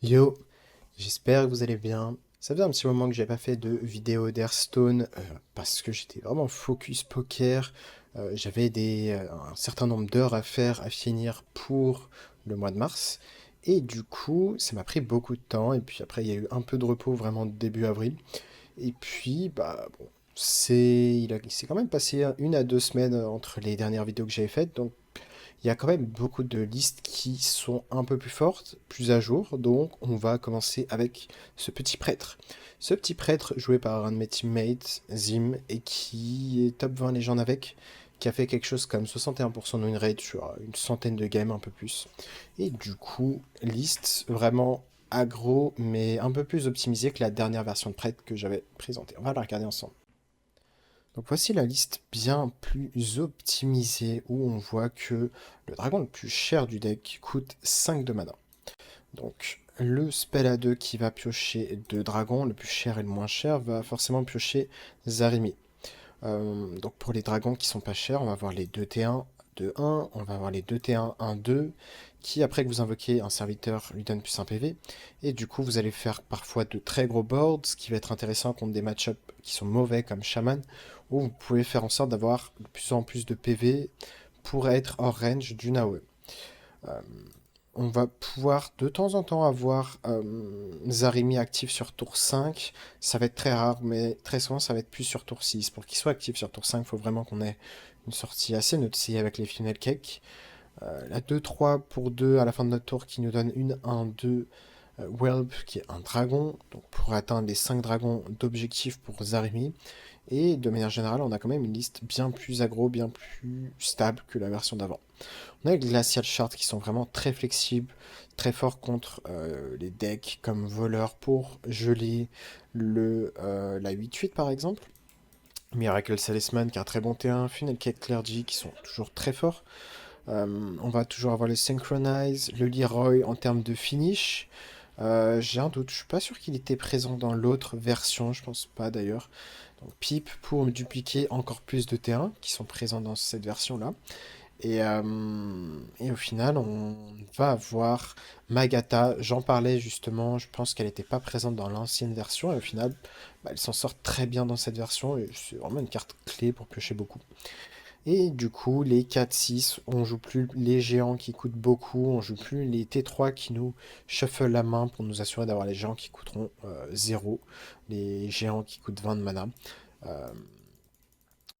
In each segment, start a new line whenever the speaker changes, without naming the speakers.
Yo, j'espère que vous allez bien. Ça faisait un petit moment que j'ai pas fait de vidéo d'Hearthstone parce que j'étais vraiment focus poker. J'avais un certain nombre d'heures à faire, à finir pour le mois de mars. Et du coup, ça m'a pris beaucoup de temps. Et puis après, il y a eu un peu de repos vraiment début avril. Et puis, bah bon, il s'est quand même passé 1 à 2 semaines entre les dernières vidéos que j'avais faites. Donc il y a quand même beaucoup de listes qui sont un peu plus fortes, plus à jour, donc on va commencer avec ce petit prêtre. Ce petit prêtre joué par un de mes teammates, Zim, et qui est top 20 légende avec, qui a fait quelque chose comme 61% de win rate sur une centaine de games, un peu plus. Et du coup, liste vraiment aggro, mais un peu plus optimisée que la dernière version de prêtre que j'avais présentée. On va la regarder ensemble. Donc voici la liste bien plus optimisée où on voit que le dragon le plus cher du deck coûte 5 de mana. Donc le spell à 2 qui va piocher 2 dragons, le plus cher et le moins cher, va forcément piocher Zarimi. Donc pour les dragons qui sont pas chers, on va avoir les 2T1 2-1, on va avoir les 2T1 1-2, qui après que vous invoquez un serviteur lui donne plus un PV, et du coup vous allez faire parfois de très gros boards, ce qui va être intéressant contre des match-ups qui sont mauvais comme Shaman, où vous pouvez faire en sorte d'avoir de plus en plus de PV pour être hors range du Naoe. Euh, on va pouvoir de temps en temps avoir Zarimi actif sur tour 5. Ça va être très rare, mais très souvent ça va être plus sur tour 6. Pour qu'il soit actif sur tour 5, il faut vraiment qu'on ait une sortie assez notée avec les funnel cake. La 2-3 pour 2 à la fin de notre tour qui nous donne une 1-2 Whelp qui est un dragon. Donc pour atteindre les 5 dragons d'objectif pour Zarimi. Et de manière générale, on a quand même une liste bien plus aggro, bien plus stable que la version d'avant. On a les Glacial Shards qui sont vraiment très flexibles, très forts contre les decks comme voleur pour geler la 8-8 par exemple. Miracle Salesman qui a un très bon T1, Funnel Cake Clergy qui sont toujours très forts. On va toujours avoir le Synchronize, le Leroy en termes de finish. J'ai un doute, je suis pas sûr qu'il était présent dans l'autre version, je pense pas d'ailleurs. Donc Pip pour dupliquer encore plus de T1 qui sont présents dans cette version-là. Et au final, on va avoir Magata. J'en parlais justement, je pense qu'elle n'était pas présente dans l'ancienne version. Et au final, bah, elle s'en sort très bien dans cette version. Et c'est vraiment une carte clé pour piocher beaucoup. Et du coup, les 4-6, on joue plus les géants qui coûtent beaucoup. On joue plus les T3 qui nous shuffle la main pour nous assurer d'avoir les géants qui coûteront 0. Les géants qui coûtent 20 de mana. Euh,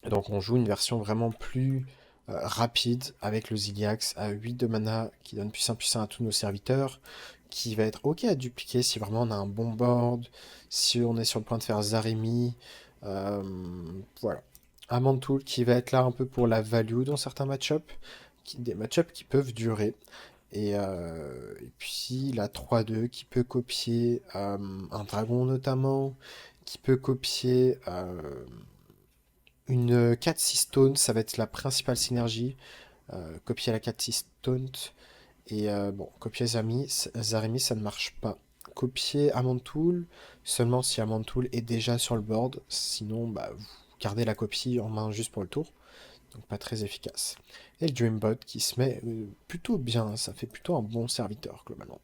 donc on joue une version vraiment plus rapide avec le Ziliax à 8 de mana qui donne plus 1 plus 1 à tous nos serviteurs, qui va être ok à dupliquer si vraiment on a un bon board, si on est sur le point de faire Zaremi. euh, voilà. Amantul qui va être là un peu pour la value dans certains match-ups, des match-ups qui peuvent durer. Et puis la 3-2 qui peut copier un dragon notamment, qui peut copier une 4-6 stone, ça va être la principale synergie. Copier la 4-6 taunt. Bon, copier Zaremi, ça ne marche pas. Copier Amantul, seulement si Amantul est déjà sur le board. Sinon, bah, vous gardez la copie en main juste pour le tour. Donc pas très efficace. Et le Dreambot qui se met plutôt bien, ça fait plutôt un bon serviteur globalement.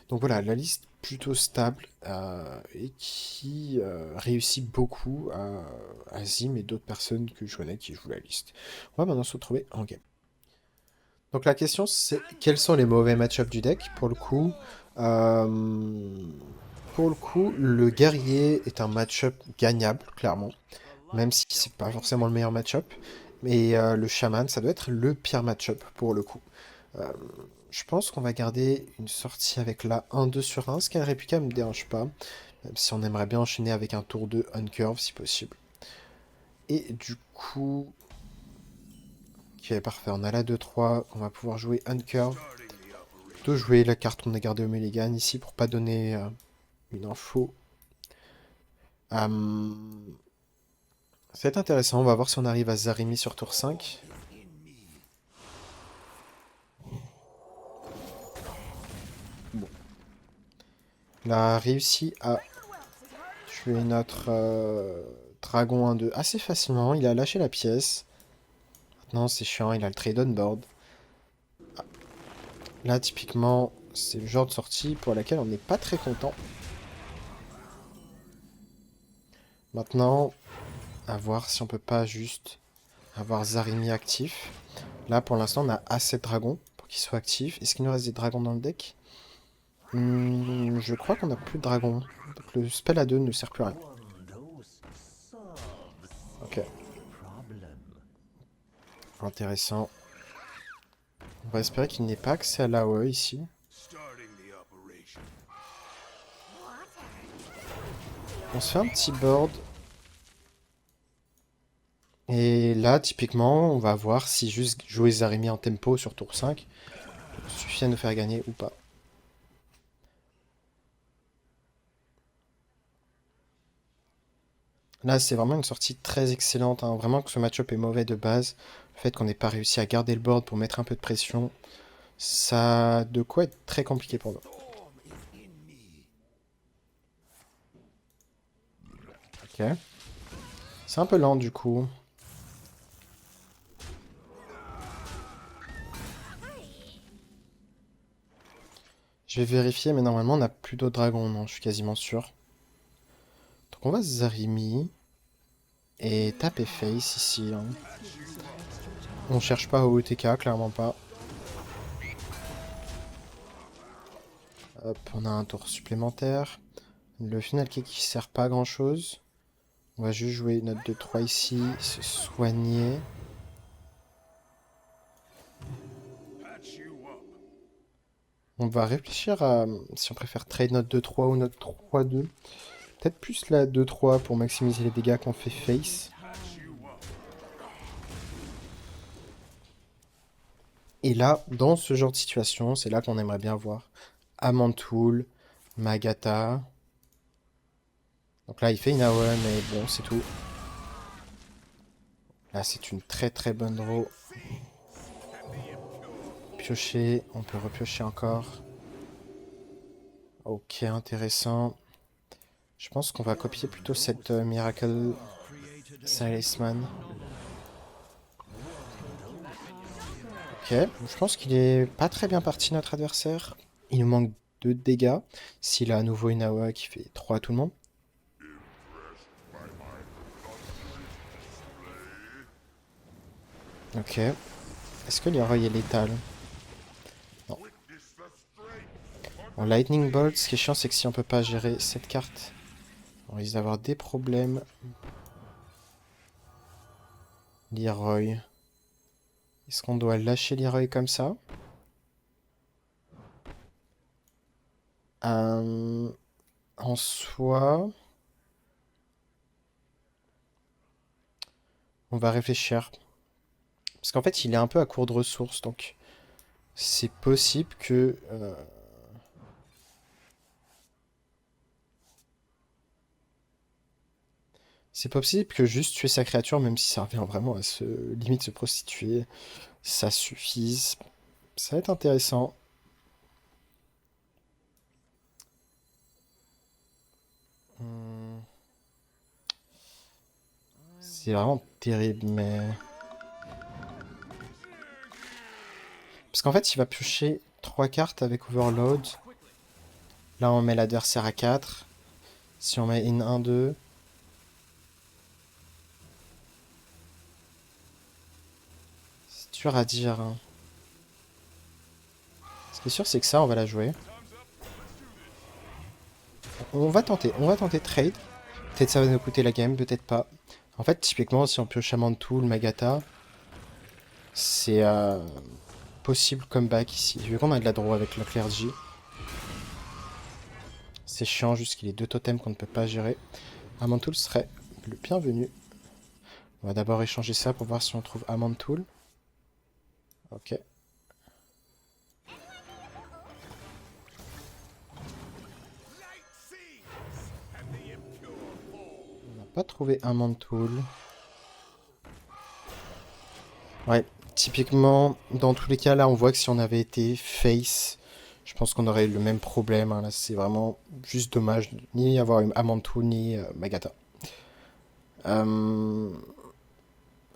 Donc voilà, la liste plutôt stable et qui réussit beaucoup à Zim et d'autres personnes que je connais qui jouent la liste. On va maintenant se retrouver en game. Donc la question c'est quels sont les mauvais match-ups du deck euh, le guerrier est un match-up gagnable, clairement, même si c'est pas forcément le meilleur match-up. Mais le chaman, ça doit être le pire match-up pour le coup. Euh, je pense qu'on va garder une sortie avec la 1-2 sur 1, ce qui est un réplica me dérange pas, même si on aimerait bien enchaîner avec un tour de uncurve si possible. Et du coup, ok, parfait, on a la 2-3, on va pouvoir jouer uncurve. Plutôt jouer la carte qu'on a gardée au mulligan ici pour pas donner une info. C'est intéressant, on va voir si on arrive à Zarimi sur tour 5. Bon. Il a réussi à tuer notre dragon 1-2 assez facilement. Il a lâché la pièce. Maintenant, c'est chiant, il a le trade on board. Là, typiquement, C'est le genre de sortie pour laquelle on n'est pas très content. Maintenant, à voir si on peut pas juste avoir Zarimi actif. Là, pour l'instant, on a assez de dragons pour qu'il soit actif. Est-ce qu'il nous reste des dragons dans le deck? Je crois qu'on n'a plus de dragons. Donc le spell à 2 ne sert plus à rien. Ok. Intéressant. On va espérer qu'il n'ait pas accès à l'AOE ici. On se fait un petit board. Et là, typiquement, on va voir si juste jouer Zarimi en tempo sur tour 5 suffit à nous faire gagner ou pas. Là, c'est vraiment une sortie très excellente, hein. Vraiment que ce match-up est mauvais de base. Le fait qu'on n'ait pas réussi à garder le board pour mettre un peu de pression, ça a de quoi être très compliqué pour nous. Ok. C'est un peu lent du coup. Je vais vérifier, mais normalement on n'a plus d'autres dragons, non, je suis quasiment sûr. Donc on va Zarimi et taper face ici, hein. On cherche pas au OTK, clairement pas. Hop, on a un tour supplémentaire. Le final kick qui sert pas à grand chose. On va juste jouer notre 2-3 ici, se soigner. On va réfléchir à si on préfère trade notre 2-3 ou notre 3-2. Peut-être plus la 2-3 pour maximiser les dégâts qu'on fait face. Et là, dans ce genre de situation, c'est là qu'on aimerait bien voir Amantul, Magata. Donc là, il fait une AOE, mais bon, c'est tout. Là, c'est une très très bonne draw. Piocher, on peut repiocher encore. Ok, intéressant. Je pense qu'on va copier plutôt cette Miracle Talisman. Ok, je pense qu'il est pas très bien parti notre adversaire. Il nous manque 2 dégâts. S'il a à nouveau une AOE qui fait 3 à tout le monde. Ok. Est-ce que Leroy est létal? Non. En Lightning Bolt, ce qui est chiant, c'est que si on peut pas gérer cette carte, on risque d'avoir des problèmes. Leroy. Est-ce qu'on doit lâcher Leroy comme ça? En soi, on va réfléchir. Parce qu'en fait, il est un peu à court de ressources, donc c'est possible que... c'est possible que juste tuer sa créature, même si ça revient vraiment à se limite se prostituer, ça suffise. Ça va être intéressant. Hmm. C'est vraiment terrible, mais... Parce qu'en fait, il va piocher 3 cartes avec Overload. Là, on met l'adversaire à 4. Si on met in 1-2... C'est dur à dire, hein. Ce qui est sûr, c'est que ça, on va la jouer. On va tenter trade. Peut-être ça va nous coûter la game, peut-être pas. En fait, typiquement, si on pioche Amantul, Magata, c'est possible comeback ici. Vu qu'on a de la draw avec le clergy. C'est chiant, juste qu'il y ait 2 totems qu'on ne peut pas gérer. Amantul serait le bienvenu. On va d'abord échanger ça pour voir si on trouve Amantul. Ok. On n'a pas trouvé Amantul. Ouais, typiquement, dans tous les cas, là, on voit que si on avait été face, je pense qu'on aurait eu le même problème, hein. Là, c'est vraiment juste dommage de ni avoir eu Amantul ni Magata.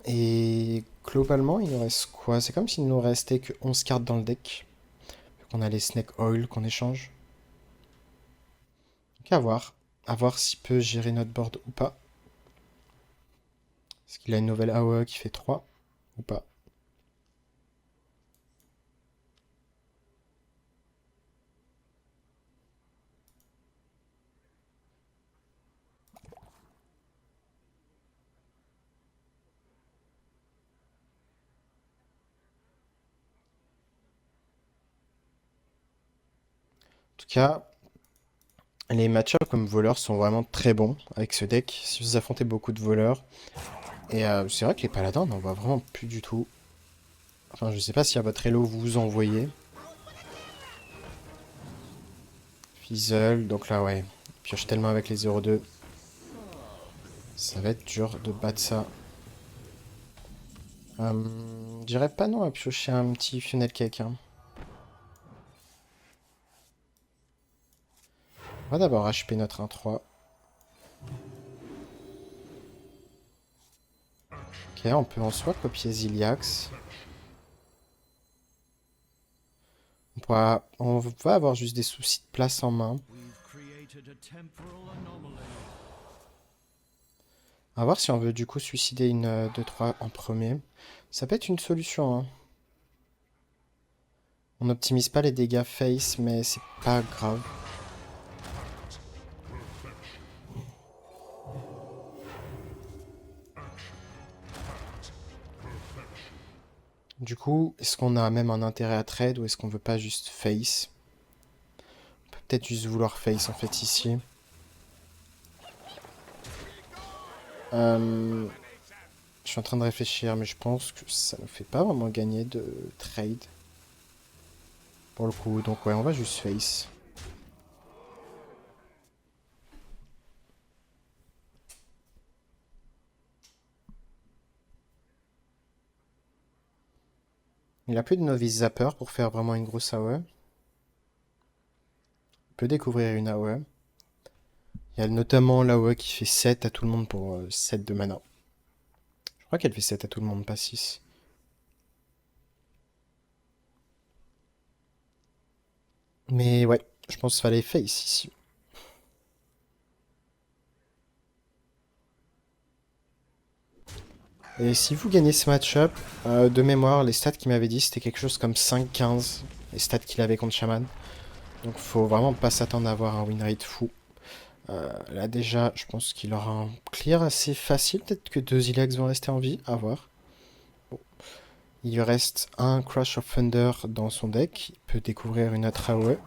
Et globalement, il nous reste quoi? C'est comme s'il nous restait que 11 cartes dans le deck. qu'on a les Snake Oil qu'on échange. Donc à voir. À voir s'il peut gérer notre board ou pas. Est-ce qu'il a une nouvelle AOE qui fait 3 ou pas? En tout cas, les match-ups comme voleurs sont vraiment très bons avec ce deck. Si vous affrontez beaucoup de voleurs. Et c'est vrai que les paladins, on n'en voit vraiment plus du tout. Enfin, je sais pas si à votre elo vous en voyez. Fizzle, donc là, ouais. Il pioche tellement avec les 0-2. Ça va être dur de battre ça. Je dirais pas non à piocher un petit funnel cake. Hein. On va d'abord HP notre 1-3. Ok, on peut en soi copier Ziliax. On va avoir juste des soucis de place en main. On va voir si on veut du coup suicider une 2-3 en premier. Ça peut être une solution. Hein. On n'optimise pas les dégâts face, mais c'est pas grave. Du coup, est-ce qu'on a même un intérêt à trade ou est-ce qu'on veut pas juste face? On peut peut-être juste vouloir face en fait ici. Je suis en train de réfléchir, mais je pense que ça ne fait pas vraiment gagner de trade. Pour le coup, donc ouais, on va juste face. Il a plus de novice zapper pour faire vraiment une grosse AOE. Il peut découvrir une AOE. Il y a notamment l'AOE qui fait 7 à tout le monde pour 7 de mana. Je crois qu'elle fait 7 à tout le monde, pas 6. Mais ouais, je pense qu'il fallait face ici. Et si vous gagnez ce match-up, de mémoire, les stats qu'il m'avait dit, c'était quelque chose comme 5-15. Les stats qu'il avait contre Shaman. Donc faut vraiment pas s'attendre à avoir un win rate fou. Là déjà, je pense qu'il aura un clear assez facile. Peut-être que 2 Ilax vont rester en vie, à voir. Bon. Il lui reste un Crush of Thunder dans son deck. Il peut découvrir une autre AOE.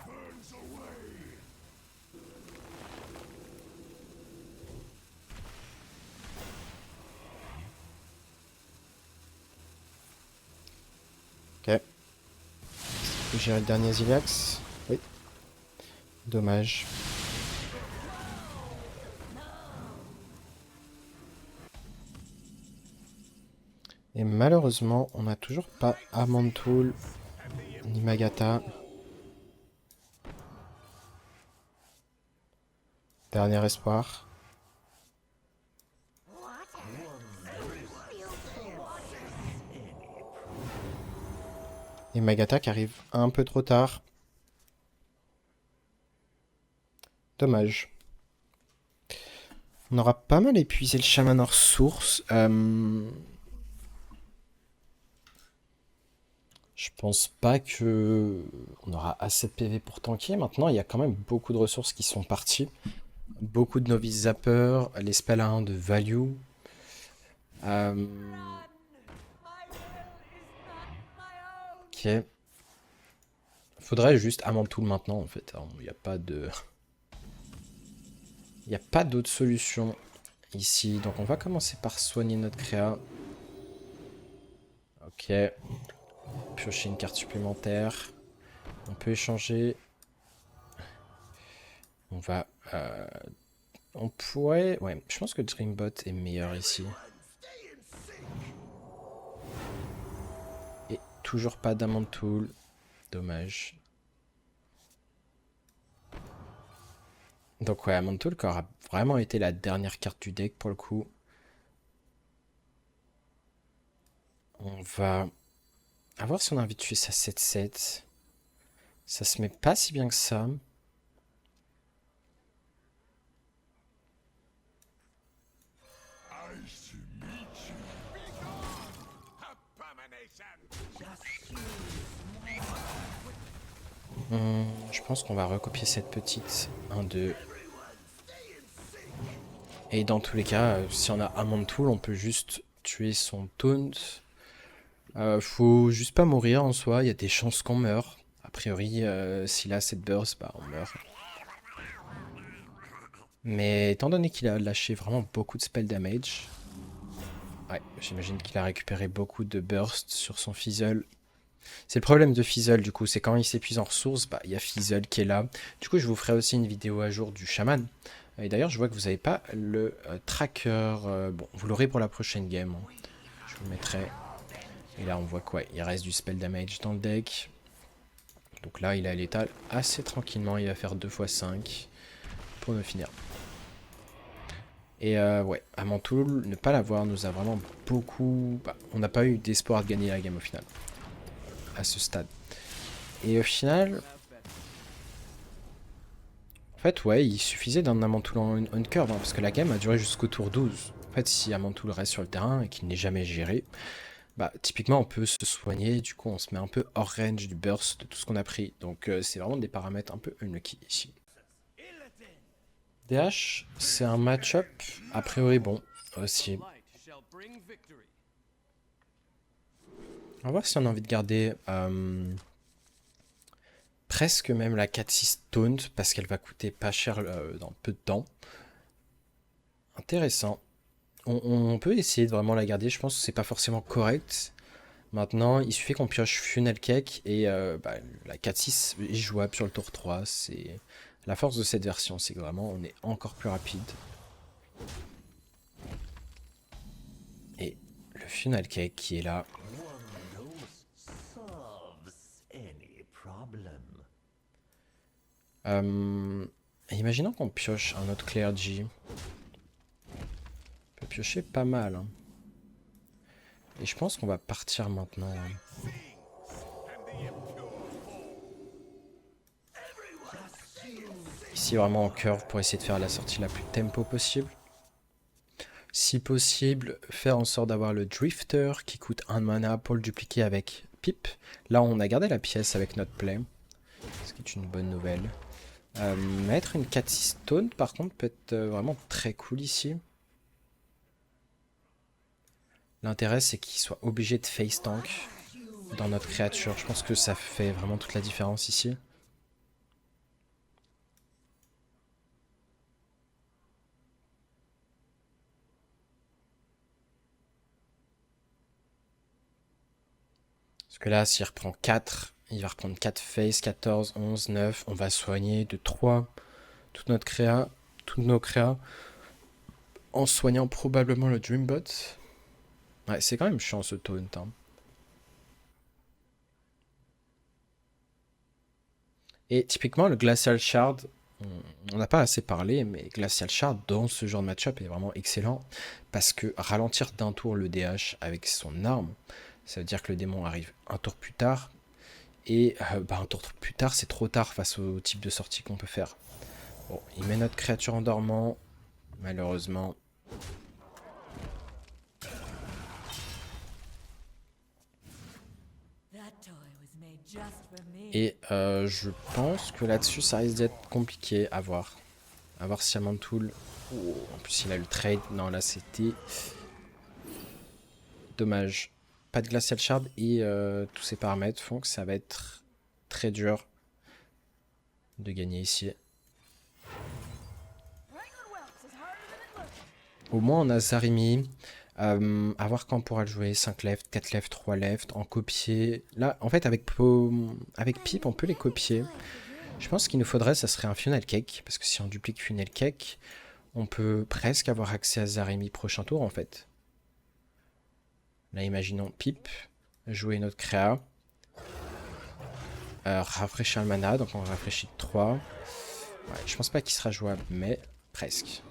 Ok. Il peut gérer le dernier Zilax. Oui. Dommage. Et malheureusement, on n'a toujours pas Amantul ni Magata. Dernier espoir. Et Magata qui arrive un peu trop tard. Dommage. On aura pas mal épuisé le Shaman hors source. Je pense pas que on aura assez de PV pour tanker. Maintenant, il y a quand même beaucoup de ressources qui sont parties. Beaucoup de novice zapper, les spells à 1 de value. Euh, Ok. Faudrait juste Amantul maintenant en fait. Il n'y a pas de... Il n'y a pas d'autre solution ici. Donc on va commencer par soigner notre créa. Ok. Piocher une carte supplémentaire. On peut échanger. On va... On pourrait... Ouais, je pense que Dreambot est meilleur ici. Et toujours pas d'Amantul. Dommage. Donc ouais, Amantul qui aura vraiment été la dernière carte du deck pour le coup. On va... voir si on a envie de tuer ça 7-7. Ça se met pas si bien que ça. Je pense qu'on va recopier cette petite. 1, 2. Et dans tous les cas, si on a Amon Tool, on peut juste tuer son taunt. Faut juste pas mourir en soi, il y a des chances qu'on meure. A priori, s'il a cette burst, bah on meurt. Mais étant donné qu'il a lâché vraiment beaucoup de spell damage, ouais, j'imagine qu'il a récupéré beaucoup de burst sur son Fizzle. C'est le problème de Fizzle du coup, c'est quand il s'épuise en ressources, bah il y a Fizzle qui est là. Du coup, je vous ferai aussi une vidéo à jour du chaman. Et d'ailleurs, je vois que vous n'avez pas le tracker. Bon, vous l'aurez pour la prochaine game. Je vous le mettrai. Et là, on voit quoi? Il reste du spell damage dans le deck. Donc là, il est à l'étal assez tranquillement. Il va faire 2 x 5 pour nous finir. Et ouais, Amantoul, ne pas l'avoir nous a vraiment beaucoup... Bah, on n'a pas eu d'espoir de gagner la game au final. À ce stade. Et au final... En fait, ouais, il suffisait d'un Amantoul on curve. Hein, parce que la game a duré jusqu'au tour 12. En fait, si Amantoul reste sur le terrain et qu'il n'est jamais géré... Bah, typiquement, on peut se soigner, du coup, on se met un peu hors range du burst de tout ce qu'on a pris. Donc, c'est vraiment des paramètres un peu unlucky ici. DH, c'est un match-up a priori bon aussi. On va voir si on a envie de garder presque même la 4-6 taunt parce qu'elle va coûter pas cher dans peu de temps. Intéressant. On peut essayer de vraiment la garder, je pense que c'est pas forcément correct. Maintenant, il suffit qu'on pioche Funnel Cake et bah, la 4-6 est jouable sur le tour 3. C'est la force de cette version, c'est que vraiment on est encore plus rapide. Et le Funnel Cake qui est là. Imaginons qu'on pioche un autre Clergy. On peut piocher pas mal. Hein. Et je pense qu'on va partir maintenant. Hein. Ici vraiment en curve pour essayer de faire la sortie la plus tempo possible. Si possible, faire en sorte d'avoir le Drifter qui coûte 1 mana pour le dupliquer avec Pip. Là on a gardé la pièce avec notre play. Ce qui est une bonne nouvelle. Mettre une 4-6 taunt par contre peut être vraiment très cool ici. L'intérêt c'est qu'il soit obligé de face tank dans notre créature. Je pense que ça fait vraiment toute la différence ici. Parce que là, s'il reprend 4, il va reprendre 4 face, 14, 11, 9. On va soigner de 3 toute notre créa, toutes nos créas, en soignant probablement le Dreambot. Ouais, c'est quand même chiant ce taunt. Hein. Et typiquement, le Glacial Shard, on n'a pas assez parlé, mais Glacial Shard dans ce genre de match-up est vraiment excellent. Parce que ralentir d'un tour le DH avec son arme, ça veut dire que le démon arrive un tour plus tard. Et bah, un tour plus tard, c'est trop tard face au type de sortie qu'on peut faire. Bon, il met notre créature en dormant. Malheureusement. Et je pense que là-dessus, ça risque d'être compliqué à voir. À voir si Amantoul... Oh, en plus, il a le trade. Non, là, c'était... Dommage. Pas de Glacial Shard et tous ces paramètres font que ça va être très dur de gagner ici. Au moins, on a Zarimi. À voir quand on pourra le jouer. 5 left, 4 left, 3 left, en copier. Là, en fait, avec Pip, on peut les copier. Je pense qu'il nous faudrait, ça serait un Funnel Cake. Parce que si on duplique Funnel Cake, on peut presque avoir accès à Zarimi prochain tour, en fait. Là, imaginons Pip, jouer notre créa. Rafraîchir le mana, donc on rafraîchit de 3. Ouais, je pense pas qu'il sera jouable, mais presque.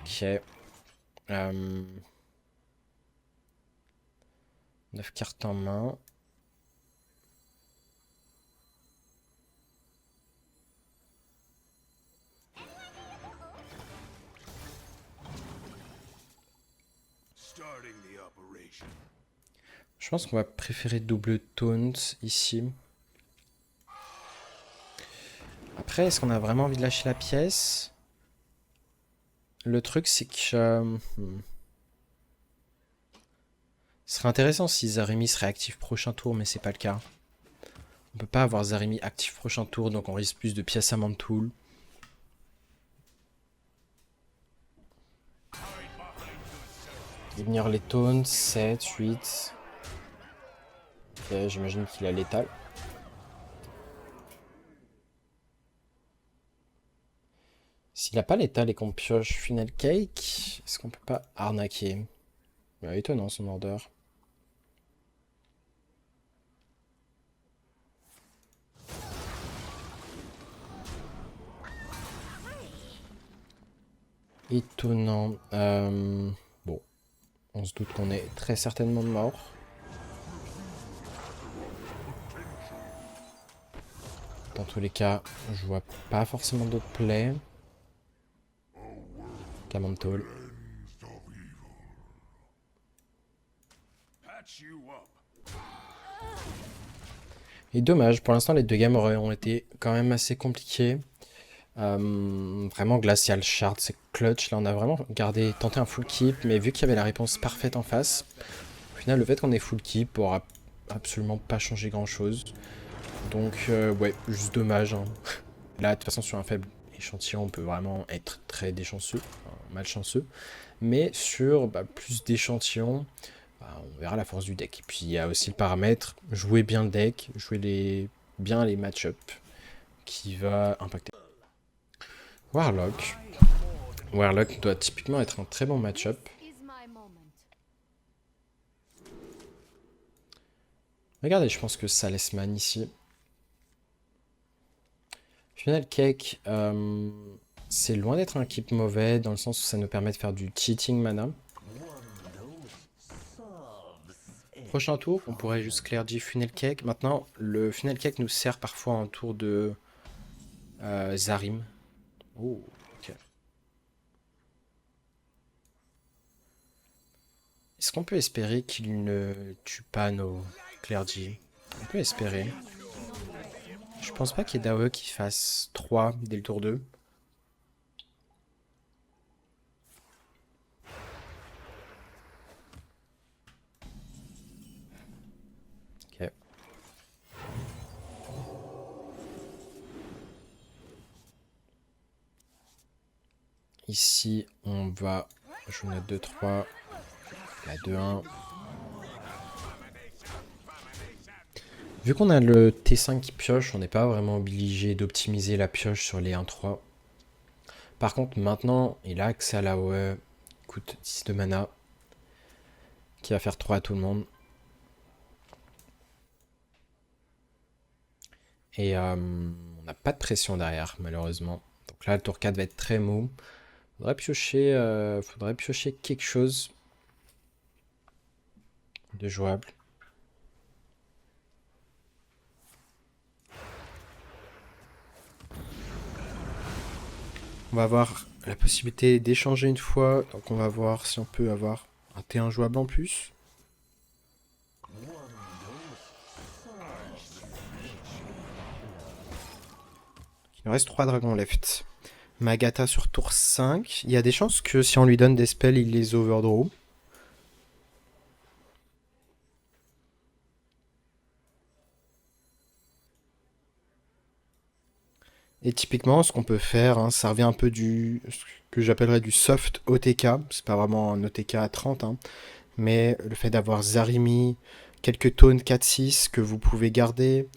Ok. 9 cartes en main. Je pense qu'on va préférer double taunt ici. Après, est-ce qu'on a vraiment envie de lâcher la pièce? Le truc, c'est que... Ce serait intéressant si Zaremi serait actif prochain tour, mais c'est pas le cas. On peut pas avoir Zaremi actif prochain tour, donc on risque plus de pièces à Mantoul. Venir les taunts, 7, 8. Ok, j'imagine qu'il a létal. S'il a pas létal et qu'on pioche Funnel Cake, est-ce qu'on peut pas arnaquer? Étonnant son order. Étonnant. Bon, on se doute qu'on est très certainement mort. Dans tous les cas, je vois pas forcément d'autres plays. Kamantol. Et dommage, pour l'instant les deux games ont été quand même assez compliqués. Vraiment Glacial Shard, c'est clutch. Là on a vraiment tenté un full keep, mais vu qu'il y avait la réponse parfaite en face, au final le fait qu'on ait full keep aura absolument pas changé grand chose. Donc ouais, juste dommage. Hein. Là de toute façon sur un faible échantillon on peut vraiment être très déchanceux, enfin, malchanceux. Mais sur plus d'échantillons, on verra la force du deck. Et puis il y a aussi le paramètre, jouer bien le deck, jouer bien les match-up qui va impacter. Warlock. Warlock doit typiquement être un très bon match-up. Regardez, je pense que ça laisse man ici. Funnel Cake, c'est loin d'être un keep mauvais, dans le sens où ça nous permet de faire du cheating mana. Prochain tour, on pourrait juste clear Funnel Cake. Maintenant, le Funnel Cake nous sert parfois en tour de Zarim. Oh, ok. Est-ce qu'on peut espérer qu'il ne tue pas nos Clergy? On peut espérer. Je pense pas qu'il y ait d'AOE qui fasse 3 dès le tour 2. Ok. Ici, on va jouer notre 2-3. La 2-1. Vu qu'on a le T5 qui pioche, on n'est pas vraiment obligé d'optimiser la pioche sur les 1-3. Par contre, maintenant, il a accès à l'AOE. Coûte 10 de mana. Qui va faire 3 à tout le monde. Et on n'a pas de pression derrière, malheureusement. Donc là, le tour 4 va être très mou. Faudrait piocher quelque chose de jouable. On va avoir la possibilité d'échanger une fois. Donc on va voir si on peut avoir un T1 jouable en plus. Il nous reste 3 dragons left. Magata sur tour 5. Il y a des chances que si on lui donne des spells, il les overdraw. Et typiquement, ce qu'on peut faire, hein, ça revient un peu ce que j'appellerais du soft OTK. C'est pas vraiment un OTK à 30, hein, mais le fait d'avoir Zarimi, quelques tones 4-6 que vous pouvez garder.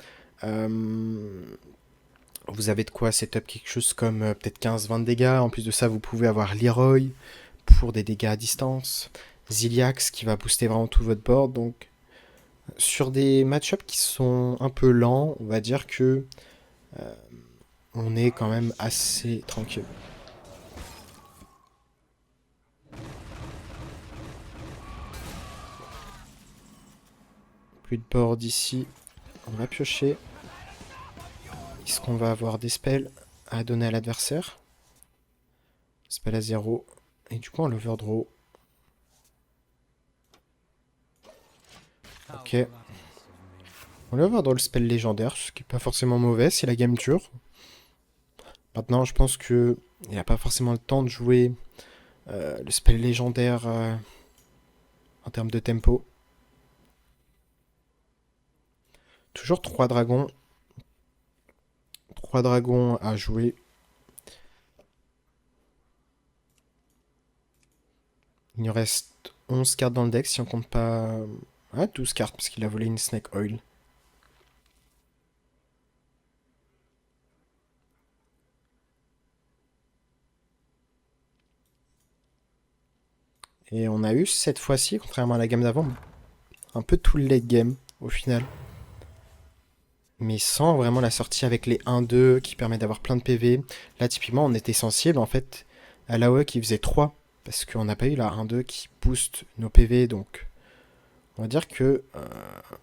Vous avez de quoi setup quelque chose comme peut-être 15-20 dégâts. En plus de ça, vous pouvez avoir Leroy pour des dégâts à distance. Ziliax qui va booster vraiment tout votre board. Donc, sur des match-ups qui sont un peu lents, on va dire que on est quand même assez tranquille. Plus de board ici. On va piocher. Est-ce qu'on va avoir des spells à donner à l'adversaire? Spell à 0. Et du coup on l'overdraw. Ok. On l'overdraw le spell légendaire, ce qui est pas forcément mauvais si la game dure. Maintenant je pense que il n'y a pas forcément le temps de jouer le spell légendaire en termes de tempo. Toujours 3 dragons. 3 dragons à jouer. Il nous reste 11 cartes dans le deck si on compte pas... Ah, 12 cartes parce qu'il a volé une Snake Oil. Et on a eu cette fois-ci, contrairement à la gamme d'avant, un peu tout le late game au final. Mais sans vraiment la sortie avec les 1-2 qui permet d'avoir plein de PV. Là typiquement on était sensible en fait à l'AOE qui faisait 3. Parce qu'on n'a pas eu la 1-2 qui booste nos PV, donc on va dire que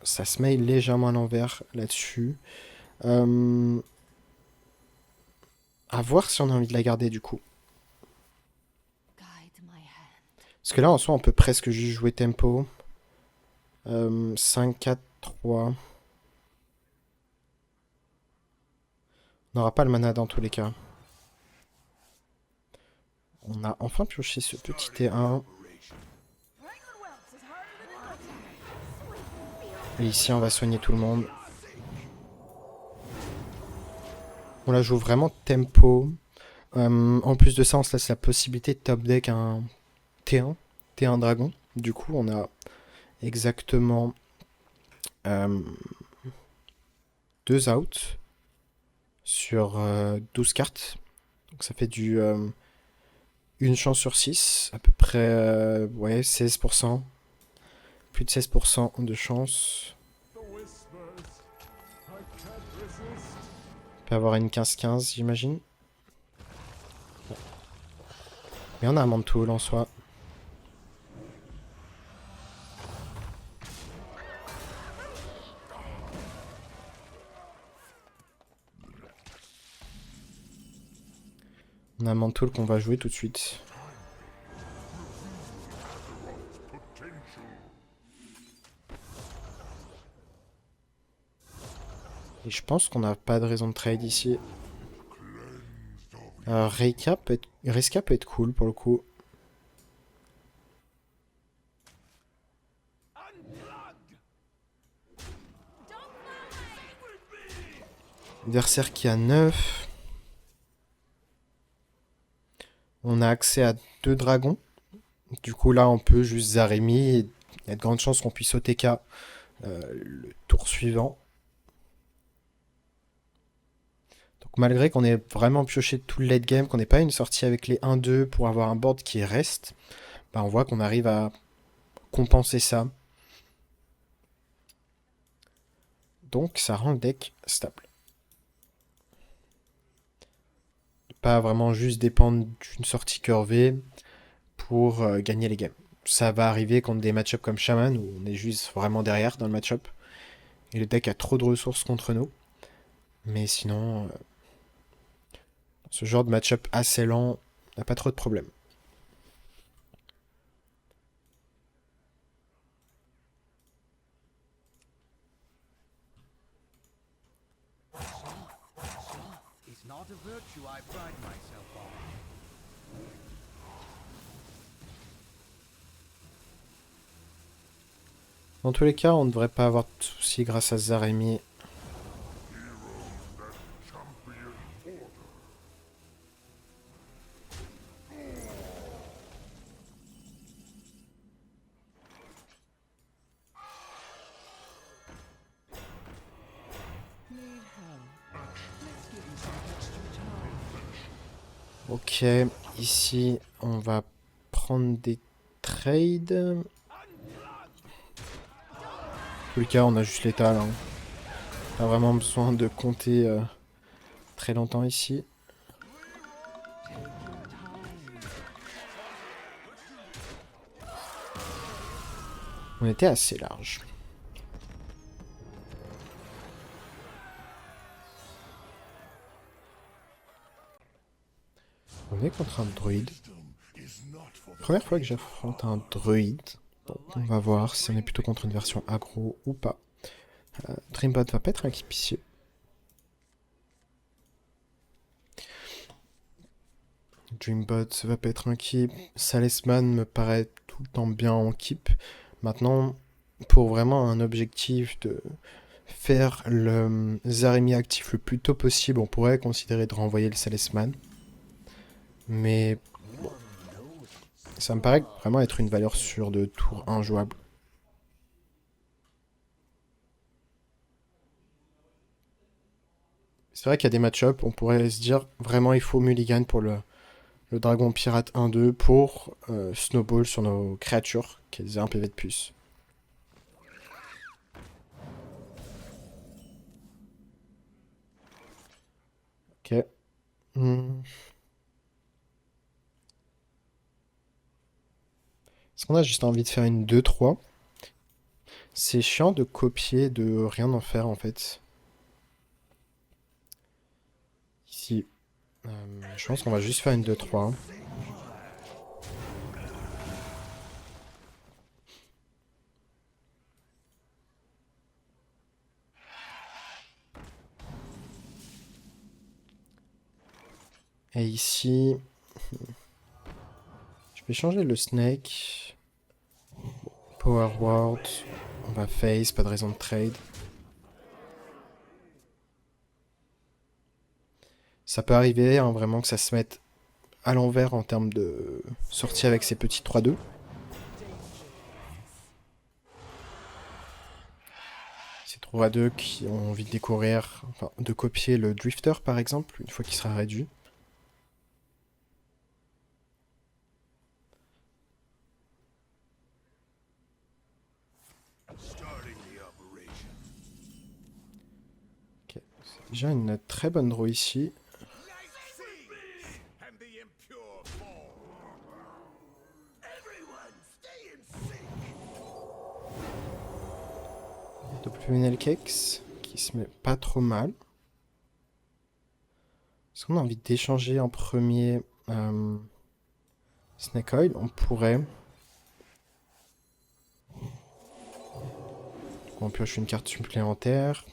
ça se met légèrement à l'envers là-dessus. À voir si on a envie de la garder du coup. Parce que là en soi on peut presque juste jouer tempo. 5, 4, 3. On n'aura pas le mana dans tous les cas. On a enfin pioché ce petit T1. Et ici on va soigner tout le monde. On la joue vraiment tempo. En plus de ça, on se laisse la possibilité de top deck un T1, T1 dragon. Du coup, on a exactement 2 outs sur 12 cartes. Donc ça fait du une chance sur 6, à peu près ouais, 16%. Plus de 16% de chance. On peut avoir une 15-15, j'imagine. Mais on a un mantoul en soi. On a un mantoul qu'on va jouer tout de suite. Et je pense qu'on n'a pas de raison de trade ici. Reika peut être cool pour le coup. Adversaire qui a 9. On a accès à 2 dragons. Du coup là on peut juste Zaremi. Il y a de grandes chances qu'on puisse OTK le tour suivant. Donc malgré qu'on ait vraiment pioché tout le late game, qu'on n'ait pas une sortie avec les 1-2 pour avoir un board qui reste, bah on voit qu'on arrive à compenser ça. Donc ça rend le deck stable. Pas vraiment juste dépendre d'une sortie curvée pour gagner les games. Ça va arriver contre des match-ups comme Shaman où on est juste vraiment derrière dans le match-up. Et le deck a trop de ressources contre nous. Mais sinon, ce genre de match-up assez lent n'a pas trop de problème. Dans tous les cas, on ne devrait pas avoir de soucis grâce à Zaremi. Ok, ici on va prendre des trades. En tous les cas, on a juste l'étal. Hein. Pas vraiment besoin de compter très longtemps ici. On était assez large. On est contre un druide. Première fois que j'affronte un druide. Bon, on va voir si on est plutôt contre une version aggro ou pas. Dreambot va pas être un keep ici. Dreambot va pas être un keep. Salesman me paraît tout le temps bien en keep. Maintenant, pour vraiment un objectif de faire le Zaremi actif le plus tôt possible, on pourrait considérer de renvoyer le Salesman. Mais bon, ça me paraît vraiment être une valeur sûre de tour injouable. C'est vrai qu'il y a des match-up, on pourrait se dire vraiment il faut mulligan pour le dragon pirate 1-2 pour snowball sur nos créatures qui aient un PV de plus. Ok. Est-ce qu'on a juste envie de faire une 2-3? C'est chiant de copier, de rien en faire en fait. Ici. Je pense qu'on va juste faire une 2-3. Et ici... Je vais changer le snake. Power word. On va face, pas de raison de trade. Ça peut arriver hein, vraiment que ça se mette à l'envers en termes de sortie avec ces petits 3-2. Ces 3-2 qui ont envie de découvrir, enfin, de copier le drifter par exemple, une fois qu'il sera réduit. Okay. C'est déjà une très bonne draw ici. Double Cakes qui se met pas trop mal. Est-ce qu'on a envie d'échanger en premier Snake Oil? On pourrait. On pioche une carte supplémentaire.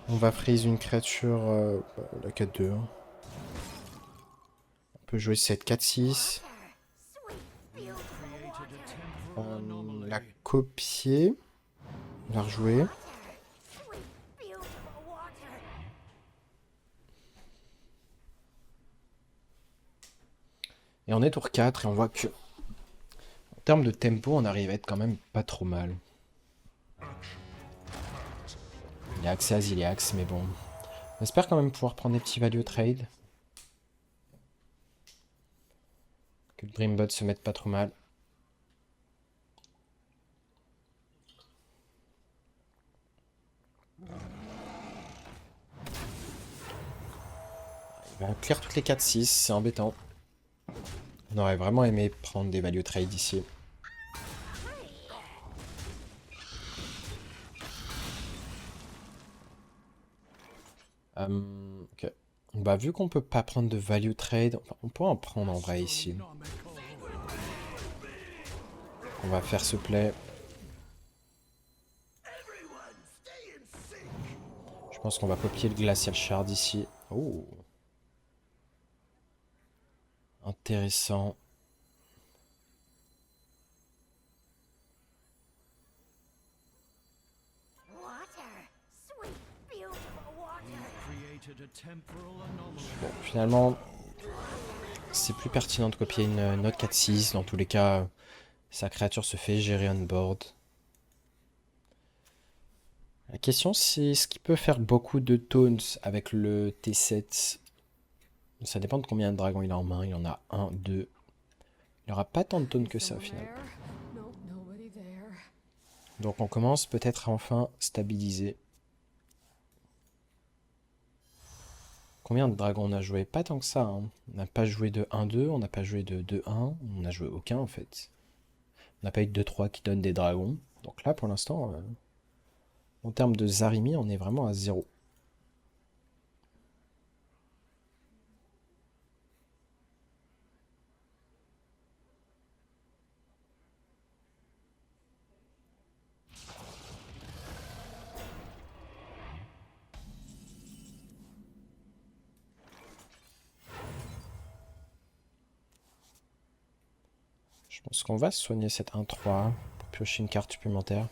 On va freeze une créature, la 4-2. On peut jouer 7, 4, 6. La copier. On va rejouer. Et on est tour 4 et on voit que en termes de tempo, on arrive à être quand même pas trop mal. Il y a accès à Ziliax, mais bon. On espère quand même pouvoir prendre des petits value trade. Que le Dreambot se mette pas trop mal. Il va clear toutes les 4-6, c'est embêtant. On aurait vraiment aimé prendre des value trade ici. Ok. Bah vu qu'on peut pas prendre de value trade, on peut en prendre en vrai ici. On va faire ce play. Je pense qu'on va copier le Glacial Shard ici. Oh. Intéressant. Bon, finalement, c'est plus pertinent de copier une note 4-6. Dans tous les cas, sa créature se fait gérer on board. La question, c'est ce qu'il peut faire beaucoup de taunts avec le T7. Ça dépend de combien de dragons il a en main. Il en a 1, 2. Il n'aura pas tant de taunts que ça au final. Donc on commence peut-être à enfin stabiliser. Combien de dragons on a joué? Pas tant que ça. Hein. On n'a pas joué de 1-2, on n'a pas joué de 2-1. On n'a joué aucun en fait. On n'a pas eu de 2-3 qui donnent des dragons. Donc là pour l'instant, en termes de Zarimi, on est vraiment à 0. Je pense qu'on va soigner cette 1-3 pour piocher une carte supplémentaire.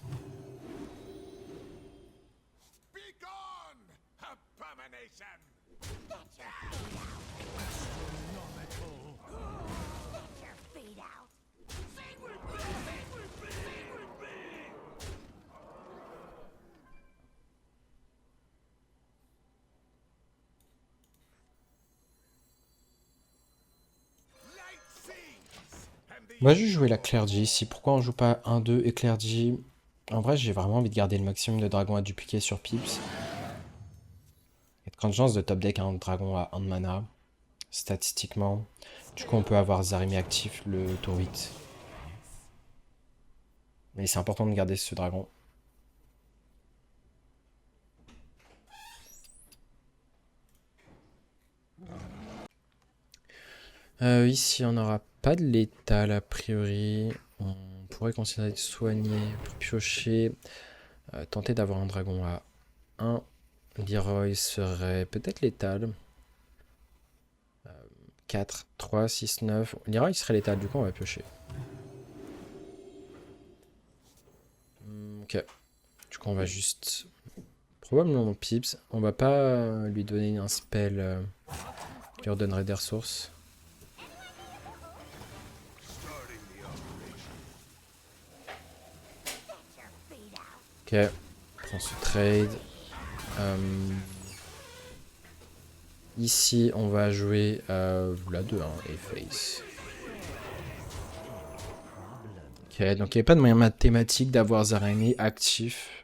Moi, je vais jouer la Clergy ici. Pourquoi on joue pas 1-2 et Clergy? En vrai, j'ai vraiment envie de garder le maximum de dragons à dupliquer sur Pips. Il y a de grandes chances de top deck un dragon à 1 de mana, statistiquement. Du coup, on peut avoir Zarimi actif le tour 8. Mais c'est important de garder ce dragon. Ici, on n'aura pas de létal a priori. On pourrait considérer de soigner pour piocher. Tenter d'avoir un dragon à 1. Leroy serait peut-être létal. 4, 3, 6, 9. Leroy serait létal, du coup on va piocher. Ok. Du coup on va juste... Probablement Pips. On va pas lui donner un spell qui leur donnerait des ressources. Ok. On prend ce trade. Ici, on va jouer la 2-1 et face. Ok, donc il n'y a pas de moyen mathématique d'avoir Zaremi actif.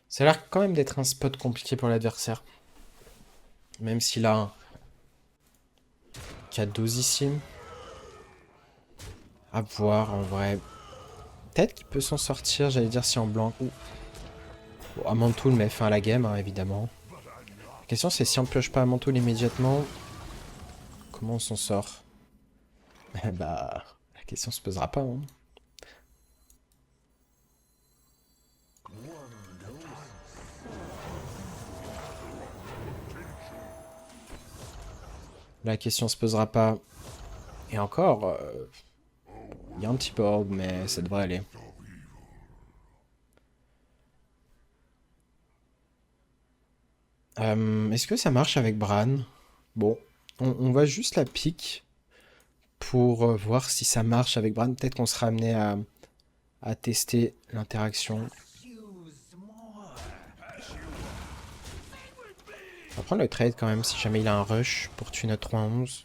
Ça a l'air quand même d'être un spot compliqué pour l'adversaire. Même s'il a un cadeausissime. À voir en vrai. Peut-être qu'il peut s'en sortir, j'allais dire si en blanc. Bon, Amantul met fin à la game, hein, évidemment. La question c'est si on pioche pas Amantul immédiatement, comment on s'en sort? Bah, la question se posera pas. Hein. La question se posera pas. Et encore, il y a un petit board, mais ça devrait aller. Est-ce que ça marche avec Bran? Bon, on va juste la pique pour voir si ça marche avec Bran. Peut-être qu'on sera amené à tester l'interaction. On va prendre le trade quand même si jamais il a un rush pour tuer notre 3-11.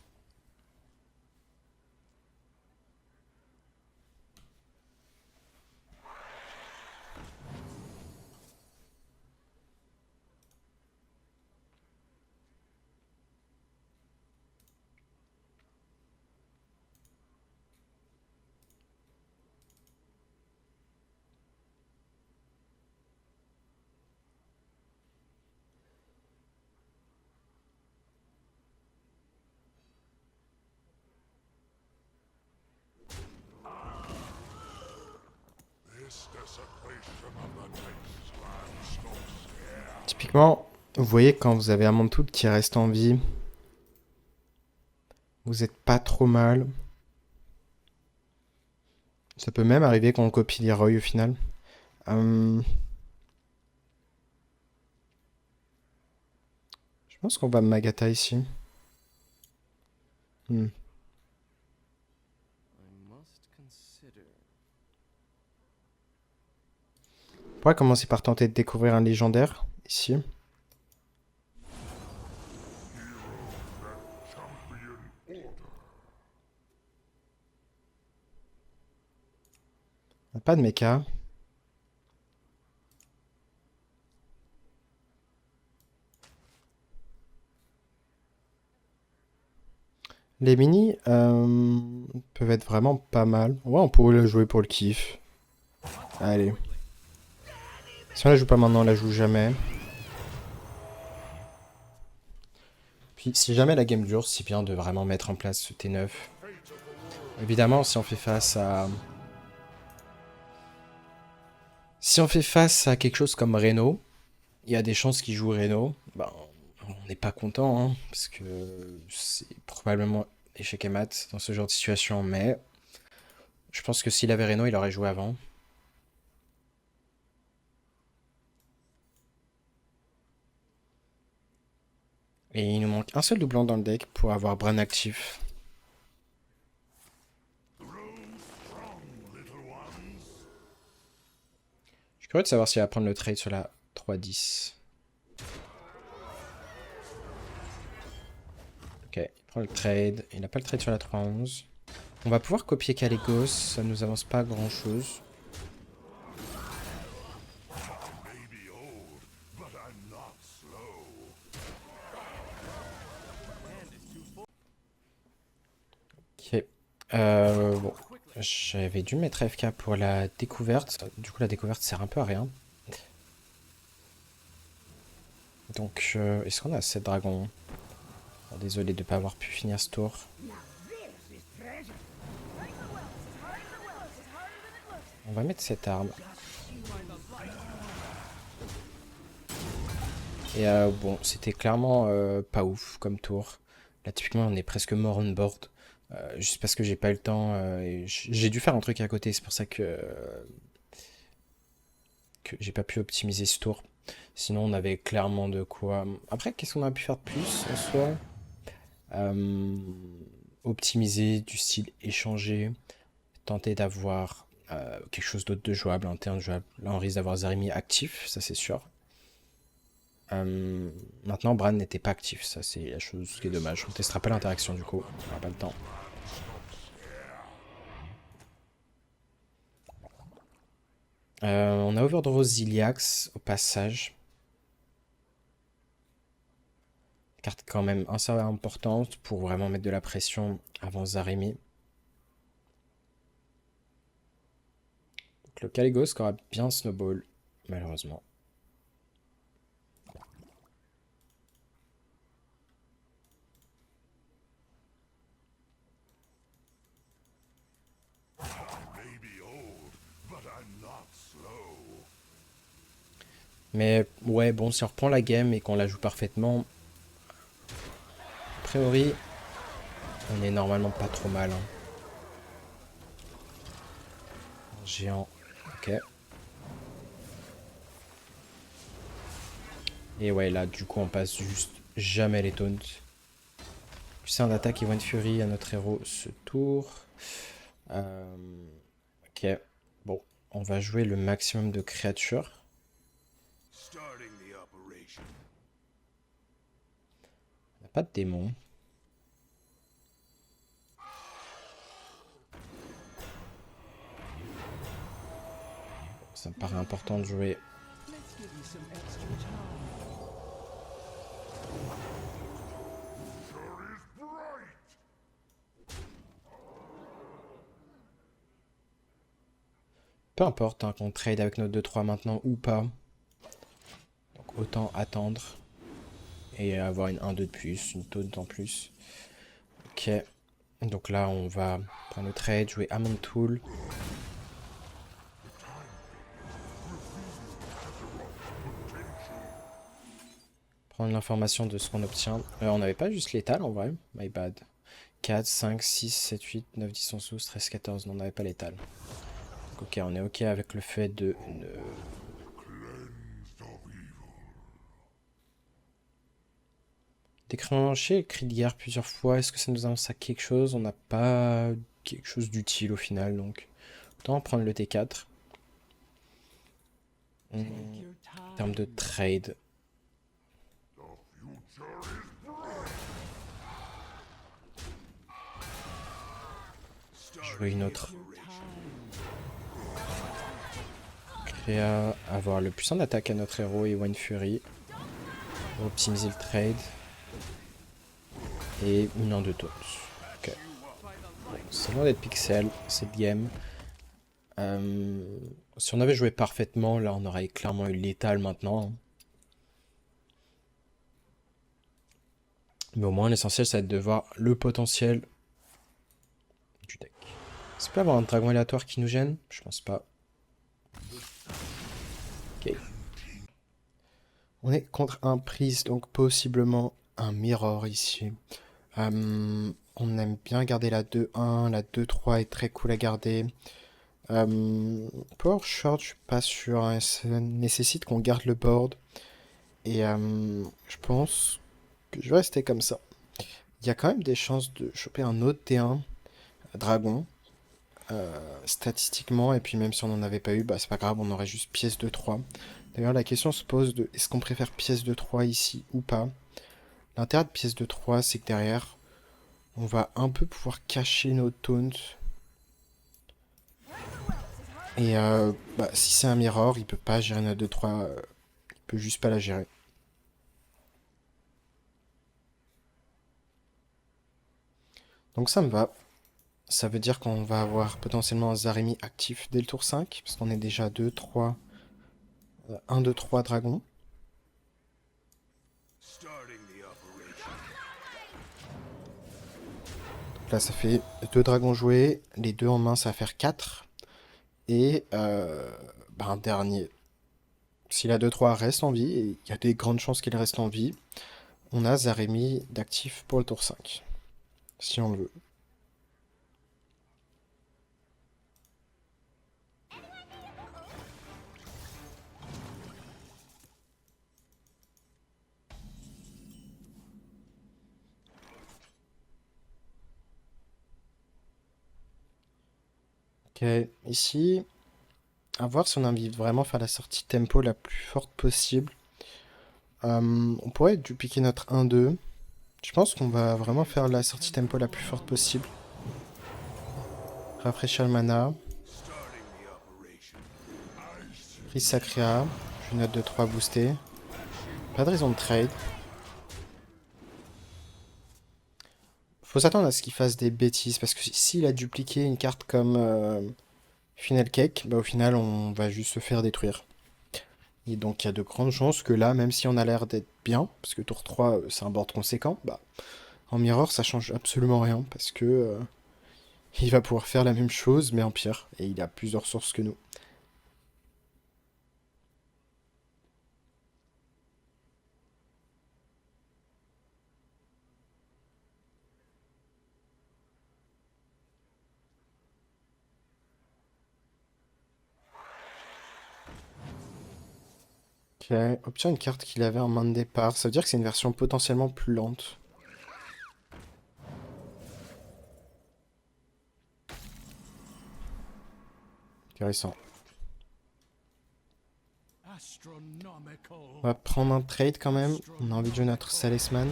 Typiquement, vous voyez quand vous avez un Mantoul qui reste en vie, vous êtes pas trop mal. Ça peut même arriver qu'on copie Leroy au final. Je pense qu'on va Magata ici. On pourrait commencer par tenter de découvrir un légendaire ici. On n'a pas de mecha. Les mini peuvent être vraiment pas mal. Ouais, on pourrait le jouer pour le kiff. Allez. Si on la joue pas maintenant, on la joue jamais. Puis si jamais la game dure, c'est bien de vraiment mettre en place ce T9. Évidemment, si on fait face à... Si on fait face à quelque chose comme Reno, il y a des chances qu'il joue Reno. Ben, on n'est pas content, hein, parce que c'est probablement échec et mat dans ce genre de situation, mais je pense que s'il avait Reno, il aurait joué avant. Et il nous manque un seul doublon dans le deck pour avoir Bran actif. Je suis curieux de savoir s'il va prendre le trade sur la 3-10. Ok, il prend le trade. Il n'a pas le trade sur la 3-11. On va pouvoir copier Caligos, ça nous avance pas grand chose. Ok. Bon. J'avais dû mettre FK pour la découverte. Du coup, la découverte sert un peu à rien. Donc, est-ce qu'on a 7 dragons? Bon, désolé de ne pas avoir pu finir ce tour. On va mettre cette arme. Et bon, c'était clairement pas ouf comme tour. Là, typiquement, on est presque mort on board. Juste parce que j'ai pas eu le temps. Et j'ai dû faire un truc à côté, c'est pour ça que j'ai pas pu optimiser ce tour. Sinon, on avait clairement de quoi. Après, qu'est-ce qu'on a pu faire de plus en soi? Optimiser, du style échanger, tenter d'avoir quelque chose d'autre de jouable, un terrain jouable. Là, on risque d'avoir Zarimi actif, ça c'est sûr. Maintenant, Bran n'était pas actif, ça c'est la chose qui est dommage. On testera pas l'interaction du coup, on n'aura pas le temps. On a Overdraw Ziliax au passage. Carte quand même assez importante pour vraiment mettre de la pression avant Zarimi. Donc le Caligos qui aura bien snowball, malheureusement. Mais ouais, bon, si on reprend la game et qu'on la joue parfaitement, a priori, on est normalement pas trop mal. Hein. Géant, ok. Et ouais, là, du coup, on passe juste jamais les taunts. Puis on attaque Event Fury à notre héros ce tour. Ok, bon, on va jouer le maximum de créatures. On n'a pas de démon. Ça me paraît important de jouer. Peu importe hein, qu'on trade avec notre 2-3 maintenant ou pas. Donc autant attendre. Et avoir une 1-2 de plus, une taunt en plus. Ok. Donc là on va prendre le trade, jouer Amon Tool. Prendre l'information de ce qu'on obtient. On n'avait pas juste l'étal en vrai. My bad. 4, 5, 6, 7, 8, 9, 10, 11, 12, 13, 14. Non, on n'avait pas l'étal. Ok, on est ok avec le fait de... Déclencher cri de guerre plusieurs fois. Est-ce que ça nous annonce à quelque chose? On n'a pas quelque chose d'utile au final, donc... Autant prendre le T4. En termes de trade... Jouer une autre. Créa, avoir le puissant d'attaque à notre héros et Wine Fury. Pour optimiser le trade. Et une en deux tours. Ok. C'est loin d'être pixel, cette game. Si on avait joué parfaitement, là, on aurait clairement eu létal maintenant. Mais au moins, l'essentiel, ça va être de voir le potentiel du deck. C'est pas avoir un dragon aléatoire qui nous gêne? Je pense pas. Ok. On est contre un prise, donc possiblement un mirror ici. On aime bien garder la 2-1, la 2-3 est très cool à garder. Power short, je suis pas sûr, hein, ça nécessite qu'on garde le board. Et je pense que je vais rester comme ça. Il y a quand même des chances de choper un autre T1 dragon, statistiquement, et puis même si on n'en avait pas eu, bah c'est pas grave, on aurait juste pièce de 3. D'ailleurs, la question se pose de est-ce qu'on préfère pièce de 3 ici ou pas. L'intérêt de pièce de 3, c'est que derrière, on va un peu pouvoir cacher nos taunts. Et bah, si c'est un mirror, il peut pas gérer notre 2-3, il peut juste pas la gérer. Donc ça me va. Ça veut dire qu'on va avoir potentiellement un Zaremi actif dès le tour 5, parce qu'on est déjà 2, 3, 1, 2, 3 dragons. Donc là, ça fait 2 dragons joués, les 2 en main, ça va faire 4. Et bah, un dernier. Si la 2-3 reste en vie, et il y a des grandes chances qu'il reste en vie, on a Zaremi d'actif pour le tour 5. Si on le veut. Ok, ici, à voir si on a envie de vraiment faire la sortie tempo la plus forte possible. On pourrait dupliquer notre 1-2. Je pense qu'on va vraiment faire la sortie tempo la plus forte possible. Rafraîchir le mana. Prise Sacrea. Je note de 3 boosté. Pas de raison de trade. Faut s'attendre à ce qu'il fasse des bêtises, parce que s'il a dupliqué une carte comme Final Cake, bah au final on va juste se faire détruire. Et donc il y a de grandes chances que là, même si on a l'air d'être bien, parce que tour 3 c'est un board conséquent, bah en mirror ça change absolument rien, parce que il va pouvoir faire la même chose mais en pire, et il a plus de ressources que nous. Ok, obtient une carte qu'il avait en main de départ, ça veut dire que c'est une version potentiellement plus lente. Intéressant. On va prendre un trade quand même. On a envie de jouer notre Salesman.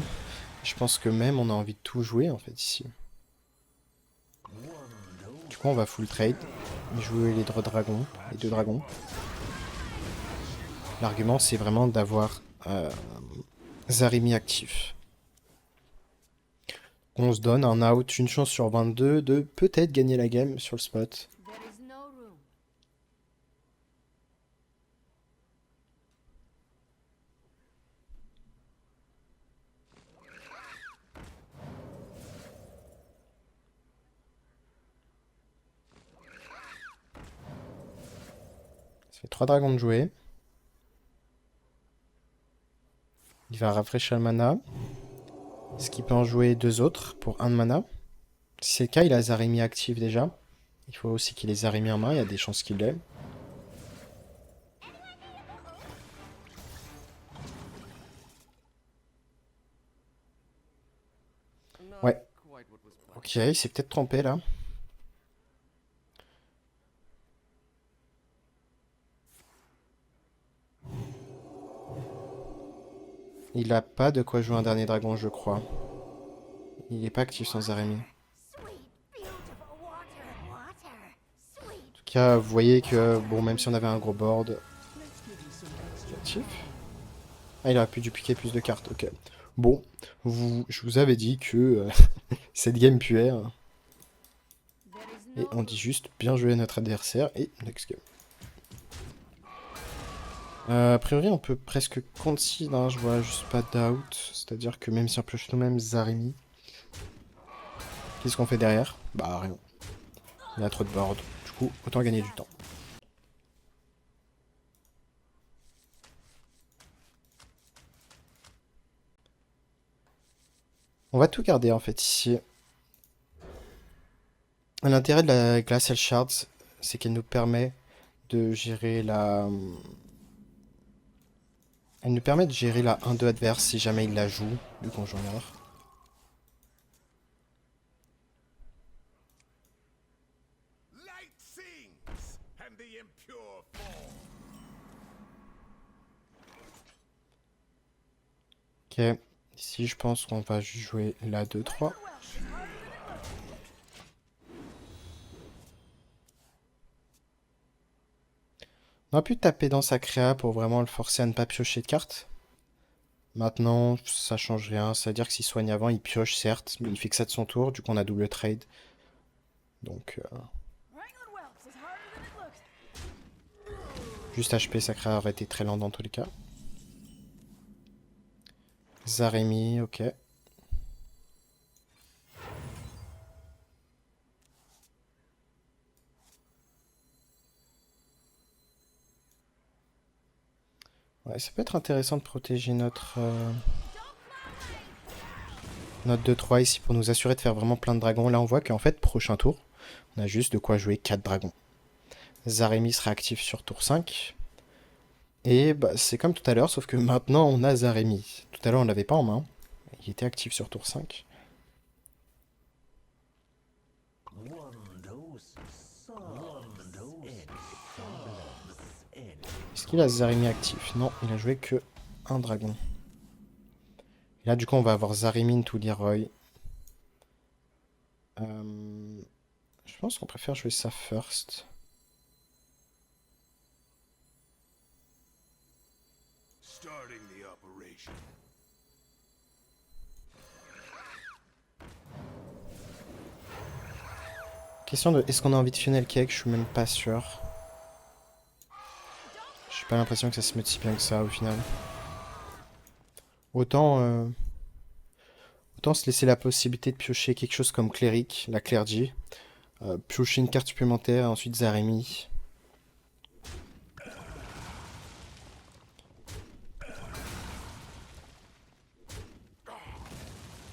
Je pense que même on a envie de tout jouer en fait ici. Du coup on va full trade. Jouer les deux dragons. L'argument c'est vraiment d'avoir Zaremi actif. On se donne un out, une chance sur 22 de peut-être gagner la game sur le spot. Ça fait 3 dragons de jouer. Il va rafraîchir le mana. Est-ce qu'il peut en jouer 2 autres pour 1 de mana? Si c'est le cas, il a Zaremi actif déjà. Il faut aussi qu'il ait Zaremi en main, il y a des chances qu'il l'ait. Ouais. Ok, il s'est peut-être trompé là. Il a pas de quoi jouer un dernier dragon, je crois. Il est pas actif sans Zaremi. En tout cas, vous voyez que, bon, même si on avait un gros board... Actif. Ah, il aurait pu dupliquer plus de cartes, ok. Bon, je vous avais dit que cette game puait. Hein. Et on dit juste bien joué à notre adversaire et next game. A priori, on peut presque concede, hein, je vois juste pas d'out. C'est-à-dire que même si on pioche nous-mêmes Zaremi, qu'est-ce qu'on fait derrière? Bah rien. Il y a trop de board. Du coup, autant gagner du temps. On va tout garder en fait ici. L'intérêt de la Glacial Shards, c'est qu'elle nous permet de gérer la... Elle nous permet de gérer la 1-2 adverse si jamais il la joue, du conjoncteur. Ok, ici je pense qu'on va juste jouer la 2-3. On a pu taper dans sa créa pour vraiment le forcer à ne pas piocher de cartes. Maintenant, ça change rien. C'est-à-dire que s'il soigne avant, il pioche certes, mais il fait que ça de son tour. Du coup, on a double trade. Donc, juste HP, sa créa aurait été très lent dans tous les cas. Zaremi, ok. Ouais, ça peut être intéressant de protéger notre 2-3 ici pour nous assurer de faire vraiment plein de dragons. Là, on voit qu'en fait, prochain tour, on a juste de quoi jouer 4 dragons. Zaremi sera actif sur tour 5. Et bah, c'est comme tout à l'heure, sauf que maintenant, on a Zaremi. Tout à l'heure, on l'avait pas en main. Il était actif sur tour 5. Est-ce qu'il a Zaremi actif? Non, il a joué que un dragon. Et là, du coup, on va avoir Zaremi into Leroy. Je pense qu'on préfère jouer ça first. Question de est-ce qu'on a envie de funnel cake? Je suis même pas sûr. J'ai pas l'impression que ça se mette si bien que ça au final. Autant, autant se laisser la possibilité de piocher quelque chose comme Cleric, la Clergy. Piocher une carte supplémentaire et ensuite Zaremi.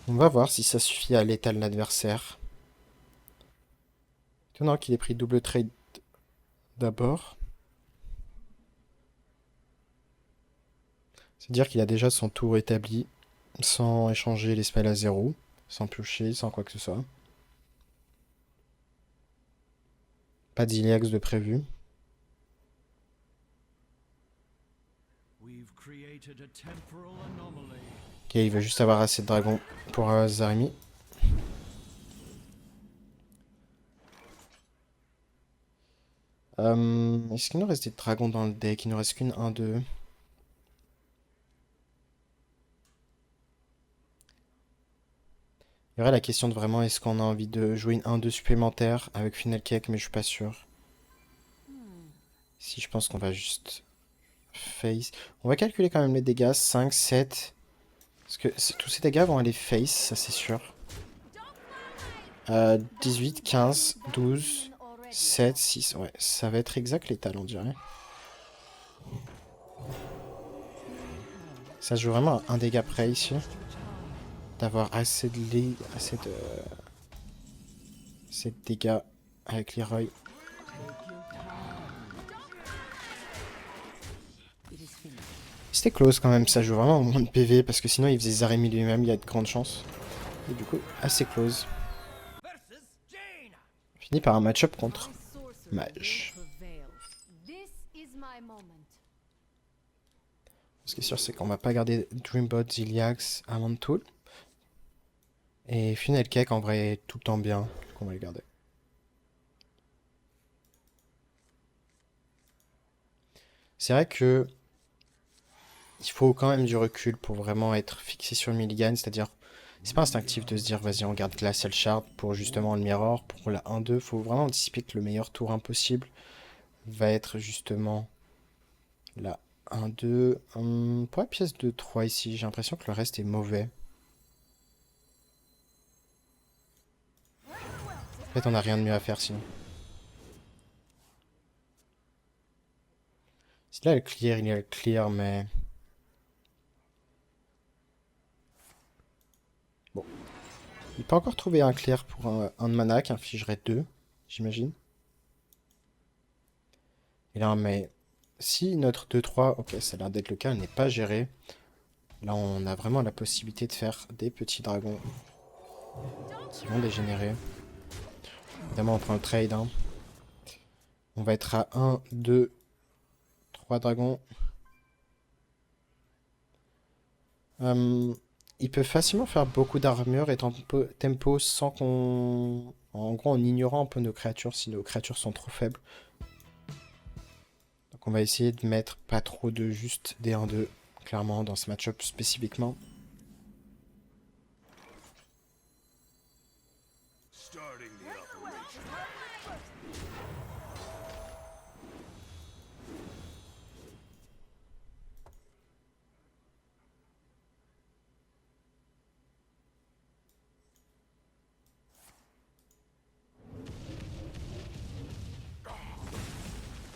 On va voir si ça suffit à l'étal l'adversaire. Étonnant qu'il ait pris double trade d'abord. C'est-à-dire qu'il a déjà son tour établi, sans échanger les spells à 0, sans piocher, sans quoi que ce soit. Pas d'Iliax de prévu. Ok, il veut juste avoir assez de dragons pour Zaremi. Est-ce qu'il nous reste des dragons dans le deck? Il nous reste qu'une 1-2. Il y aurait la question de vraiment est-ce qu'on a envie de jouer une 1-2 supplémentaire avec Funnel Cake, mais je suis pas sûr. Si je pense qu'on va juste face. On va calculer quand même les dégâts. 5, 7. Parce que tous ces dégâts vont aller face, ça c'est sûr. 18, 15, 12, 7, 6. Ouais, ça va être exact létal, on dirait. Ça se joue vraiment à un dégât près ici. D'avoir assez de dégâts avec Leroy. C'était close quand même, ça joue vraiment au moins de PV parce que sinon il faisait Zaremi lui-même, il y a de grandes chances. Et du coup, assez close. Fini par un match-up contre Mage. Ce qui est sûr, c'est qu'on va pas garder Dreambot, Ziliax, Amon Tool. Et Funnel Cake en vrai est tout le temps bien, qu'on va le garder. C'est vrai que il faut quand même du recul pour vraiment être fixé sur le mulligan, c'est-à-dire c'est pas instinctif de se dire vas-y on garde Glacial Shard pour justement le mirror, pour la 1-2, faut vraiment anticiper que le meilleur tour impossible va être justement la 1, 2. Pour la pièce de 3 ici, j'ai l'impression que le reste est mauvais. En fait, on n'a rien de mieux à faire sinon. Si là, le clear, il y a le clear, mais... Bon. Il peut encore trouver un clear pour un de mana qui infligerait 2, j'imagine. Et là, mais... Si notre 2-3, ok, ça a l'air d'être le cas, n'est pas géré. Là, on a vraiment la possibilité de faire des petits dragons qui vont dégénérer. Évidemment, on prend le trade. Hein. On va être à 1, 2, 3 dragons. Il peut facilement faire beaucoup d'armure et tempo sans qu'on... En gros, en ignorant un peu nos créatures si nos créatures sont trop faibles. Donc on va essayer de mettre pas trop de juste des 1-2, clairement, dans ce match-up spécifiquement.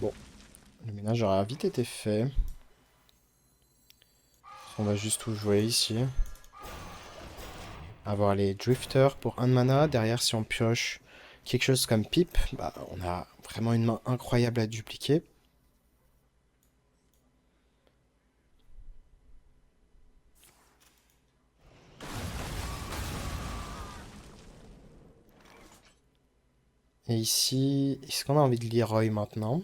Bon, le ménage aura vite été fait. On va juste tout jouer ici. Avoir les drifters pour 1 de mana. Derrière, si on pioche quelque chose comme Pipe, bah, on a vraiment une main incroyable à dupliquer. Et ici, est-ce qu'on a envie de Leroy maintenant?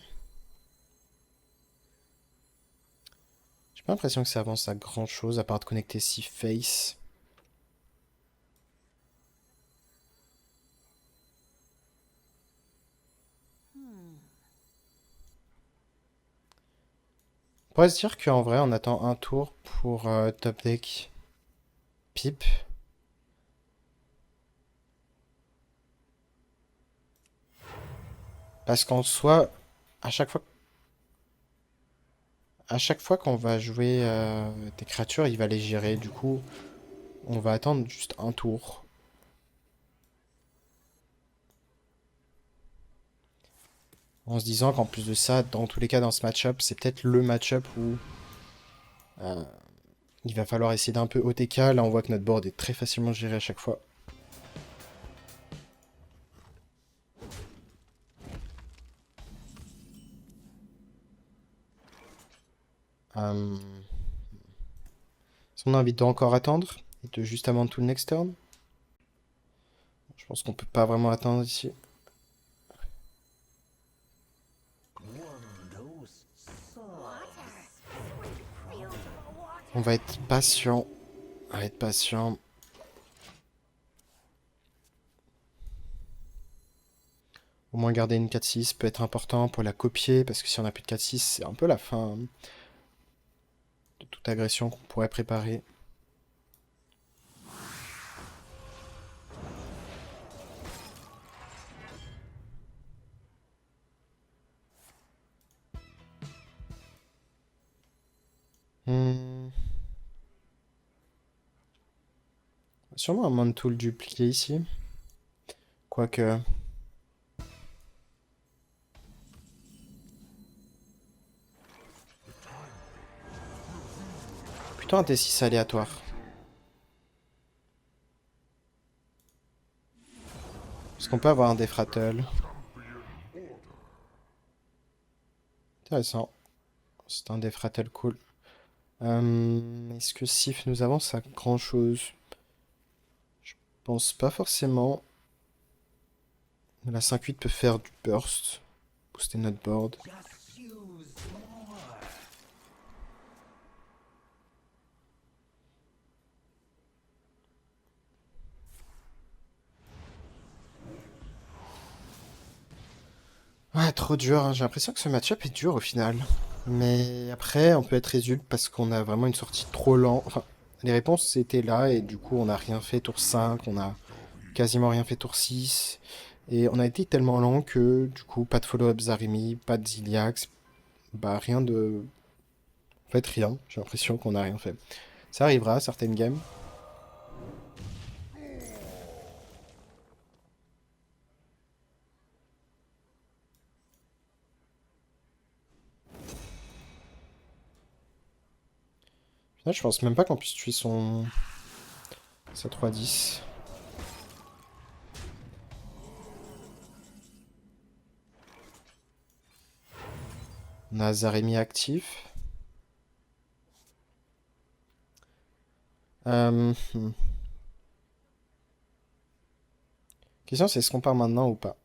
J'ai pas l'impression que ça avance à grand chose à part de connecter 6 face. On pourrait se dire qu'en vrai, on attend un tour pour top deck Pipe. Parce qu'en soi, à chaque fois, qu'on va jouer des créatures, il va les gérer. Du coup, on va attendre juste un tour. En se disant qu'en plus de ça, dans tous les cas, dans ce match-up, c'est peut-être le match-up où euh, il va falloir essayer d'un peu OTK. Là, on voit que notre board est très facilement géré à chaque fois. Euh, Est-ce qu'on a envie de encore attendre et de juste avant tout le next turn? Je pense qu'on peut pas vraiment attendre ici. On va être patient. On va être patient. Au moins garder une 4-6 peut être important pour la copier, parce que si on a plus de 4-6, c'est un peu la fin de toute agression qu'on pourrait préparer. Hmm. Sûrement un mantle dupliqué ici. Quoique... Plutôt un T6 aléatoire. Est-ce qu'on peut avoir un Defratel? Intéressant. C'est un Defratel cool. Est-ce que Sif nous avance à grand chose? Je pense pas forcément. La 5-8 peut faire du burst. Booster notre board. Ouais, trop dur. Hein. J'ai l'impression que ce match-up est dur au final. Mais après, on peut être résulte parce qu'on a vraiment une sortie trop lente. Enfin, les réponses étaient là et du coup, on n'a rien fait tour 5, on a quasiment rien fait tour 6. Et on a été tellement lent que du coup, pas de follow-up Zarimi, pas de Ziliax, bah rien de fait rien. J'ai l'impression qu'on n'a rien fait. Ça arrivera, certaines games. Là, je pense même pas qu'on puisse tuer sa 3-10. On a Zaremi actif. Question, c'est est-ce qu'on part maintenant ou pas?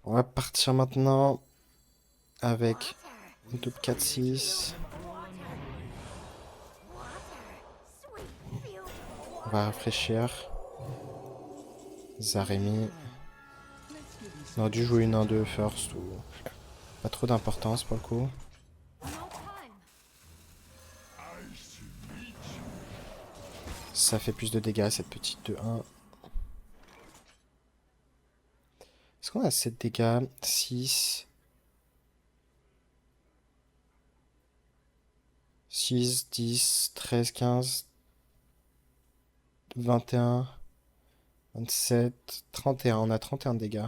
On va partir maintenant avec une top 4-6. On va rafraîchir. Zaremi. On aurait dû jouer une 1-2 first ou... Pas trop d'importance pour le coup. Ça fait plus de dégâts cette petite 2-1. Est-ce qu'on a 7 dégâts? 6. 6, 10, 13, 15, 21, 27, 31. On a 31 dégâts.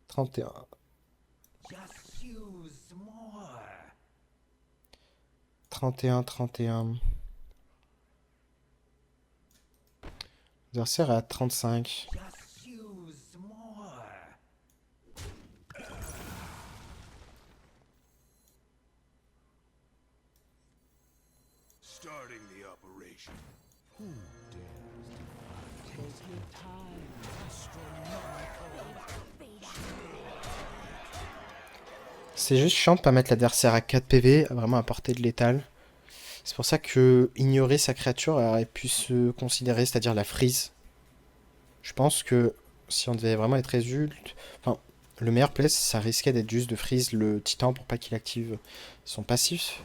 31. 31, 31. L'adversaire est à 35. C'est juste chiant de pas mettre l'adversaire à 4 PV, vraiment à portée de létal. C'est pour ça que ignorer sa créature aurait pu se considérer, c'est-à-dire la freeze. Je pense que si on devait vraiment être résulte, enfin, le meilleur play, ça risquait d'être juste de freeze le titan pour pas qu'il active son passif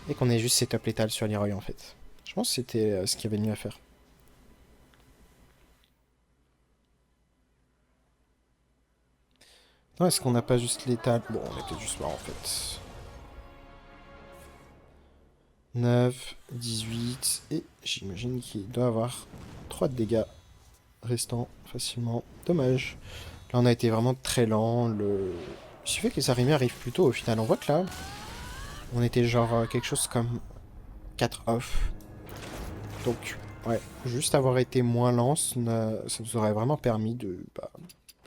et qu'on ait juste setup létal sur Leroy en fait. Je pense que c'était ce qu'il y avait de mieux à faire. Non, est-ce qu'on n'a pas juste létal? Bon, on était juste mort en fait. 9, 18, et j'imagine qu'il doit avoir 3 de dégâts restants facilement. Dommage. Là, on a été vraiment très lent. Il suffit que les araignées arrivent plus tôt au final. On voit que là, on était genre quelque chose comme 4 off. Donc, ouais, juste avoir été moins lent, ça nous aurait vraiment permis de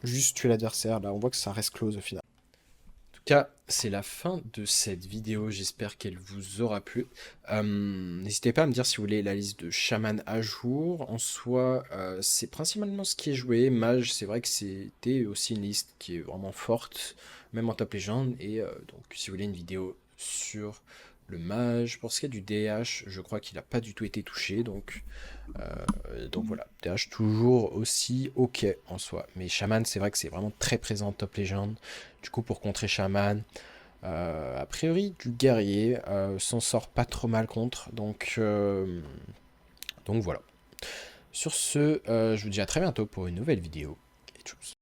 juste tuer l'adversaire. Là, on voit que ça reste close au final. En tout cas, c'est la fin de cette vidéo, j'espère qu'elle vous aura plu. N'hésitez pas à me dire si vous voulez la liste de chaman à jour. En soi, c'est principalement ce qui est joué. Mage, c'est vrai que c'était aussi une liste qui est vraiment forte, même en top légende. Et donc, si vous voulez une vidéo sur le mage, pour ce qui est du DH, je crois qu'il n'a pas du tout été touché. Donc voilà, DH toujours aussi ok en soi. Mais Shaman, c'est vrai que c'est vraiment très présent en top légende. Du coup, pour contrer Shaman, a priori, du guerrier s'en sort pas trop mal contre. Donc voilà. Sur ce, je vous dis à très bientôt pour une nouvelle vidéo. Et tchuss.